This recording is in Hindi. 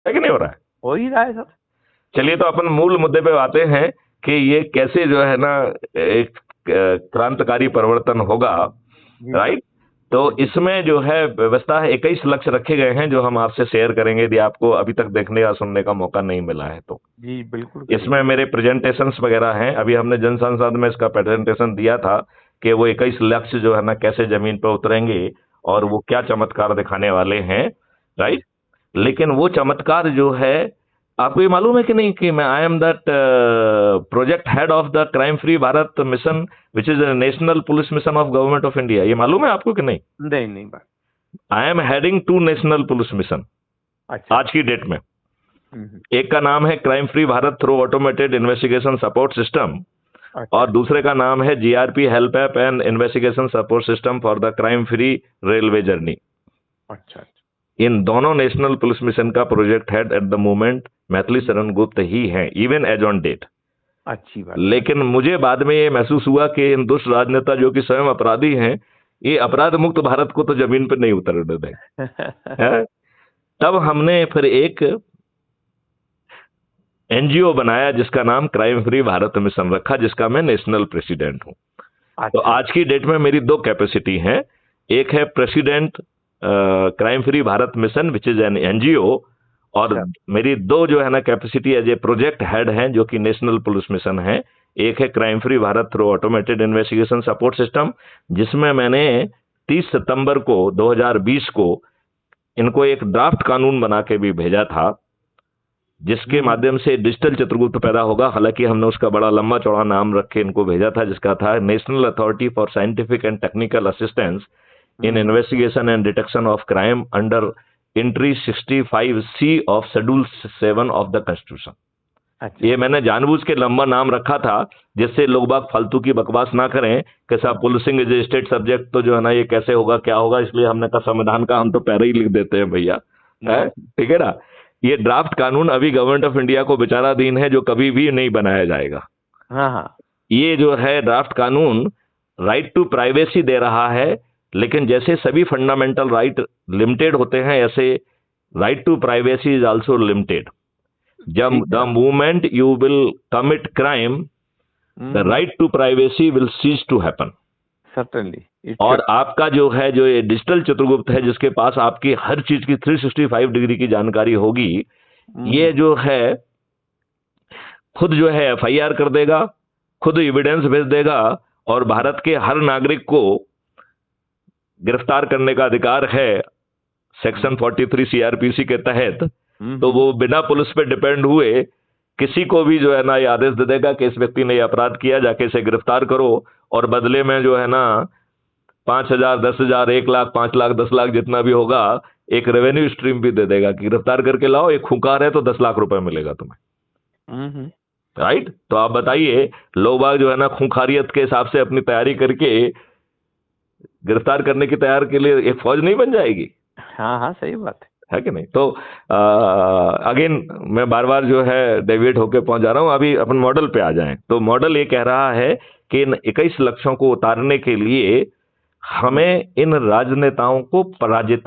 है कि नहीं हो रहा है? हो ही रहा है सर। चलिए, तो अपन मूल मुद्दे पे आते हैं कि ये कैसे जो है ना एक क्रांतिकारी परिवर्तन होगा। जी सर। राइट। तो इसमें जो है व्यवस्था है, 21 लक्ष्य रखे गए हैं जो हम आपसे शेयर करेंगे, यदि आपको अभी तक देखने या सुनने का मौका नहीं मिला है तो। जी बिल्कुल करिए। इसमें मेरे प्रेजेंटेशंस वगैरह हैं, अभी हमने जन संसद में इसका प्रेजेंटेशन दिया था कि वो 21 लक्ष्य जो है ना कैसे जमीन पर उतरेंगे और वो क्या चमत्कार दिखाने वाले हैं। राइट। लेकिन वो चमत्कार जो है, आपको ये मालूम है कि नहीं कि मैं I am that project head of the crime free Bharat mission which is national police mission of government of India. ये मालूम है आपको कि नहीं? नहीं नहीं बात। I am heading 2 national police mission अच्छा। आज की डेट में। हम्म। एक का नाम है crime free Bharat through automated investigation support system, अच्छा। और दूसरे का नाम है GRP help app and investigation support system for the crime free railway journey. अच्छा। इन दोनों नेशनल पुलिस मिशन का project head at the moment Maithili Sharan Gupt ही हैं, इवन एज ऑन डेट। अच्छी बात। लेकिन मुझे बाद में ये महसूस हुआ कि इन दुष्ट राजनेता जो कि स्वयं अपराधी हैं, ये अपराध मुक्त भारत को तो जमीन पर नहीं उतरने देंगे। तब हमने फिर एक एनजीओ बनाया जिसका नाम क्राइम फ्री भारत मिशन रखा, जिसका मैं नेशनल प्रेसिडेंट हूं। तो अच्छा। आज की डेट में मेरी 2 कैपेसिटी हैं। एक है president crime free Bharat mission which is an NGO, और अच्छा। मेरी 2 जो है ना capacity as a project head हैं जो कि नेशनल पुलिस मिशन है। एक है crime free Bharat through automated investigation support system, जिसमें मैंने 30 सितंबर को 2020 को इनको एक ड्राफ्ट कानून बना के भी भेजा था, जिसके माध्यम से डिजिटल चित्रगुप्त पैदा होगा। हालांकि हमने उसका बड़ा लंबा चौड़ा नाम रख के इनको भेजा था, जिसका था national authority for scientific and technical assistance in investigation and detection of crime under entry 65C of schedule 7 of the constitution. अच्छा। ये मैंने जानबूझ के लंबा नाम रखा था जिससे लोग बाग फालतू की बकवास ना करें कि साहब पुलिसिंग इज स्टेट सब्जेक्ट, तो जो है ना ये कैसे होगा क्या होगा। इसलिए हमने कहा संविधान का हम तो पैरा ही लिख देते हैं भैया, है ठीक है ना। ये ड्राफ्ट कानून अभी गवर्नमेंट ऑफ इंडिया को विचाराधीन है, जो कभी भी नहीं बनाया जाएगा। हाँ हाँ। ये जो है ड्राफ्ट कानून राइट टू प्राइवेसी दे रहा है, लेकिन जैसे सभी फंडामेंटल राइट लिमिटेड होते हैं, ऐसे right to privacy is also limited. जब the moment you will commit crime, the right to privacy will cease to happen. Certainly. और आपका जो है जो ये डिजिटल चित्रगुप्त है, जिसके पास आपकी हर चीज की 365 डिग्री की जानकारी होगी, ये जो है खुद जो है एफआईआर कर देगा, खुद एविडेंस भेज देगा, और भारत के हर नागरिक को गिरफ्तार करने का अधिकार है सेक्शन 43 सीआरपीसी के तहत। तो वो बिना पुलिस पे डिपेंड हुए किसी को भी जो है ना ये आदेश दे देगा कि इस व्यक्ति ने ये अपराध किया, जाके इसे गिरफ्तार करो, और बदले में जो है ना 5,000, 10,000, 1 लाख, 5 लाख, 10 लाख जितना भी होगा, एक रेवेन्यू स्ट्रीम भी दे देगा कि गिरफ्तार करके लाओ, एक खूंखार है तो 10 लाख रुपए मिलेगा तुम्हें। राइट। तो आप बताइए, लोग बाग जो है ना खूंखारियत के हिसाब से अपनी तैयारी करके गिरफ्तार करने की तैयार के लिए एक फौज नहीं बन जाएगी? हाँ हाँ सही बात है कि नहीं। तो अगेन मैं बार बार जो है डेविएट होके पहुंच जा रहा हूं। अभी अपन मॉडल पे आ जाएं, तो मॉडल ये कह रहा है कि इन 21 लक्ष्यों को उतारने के लिए हमें इन राजनेताओं को पराजित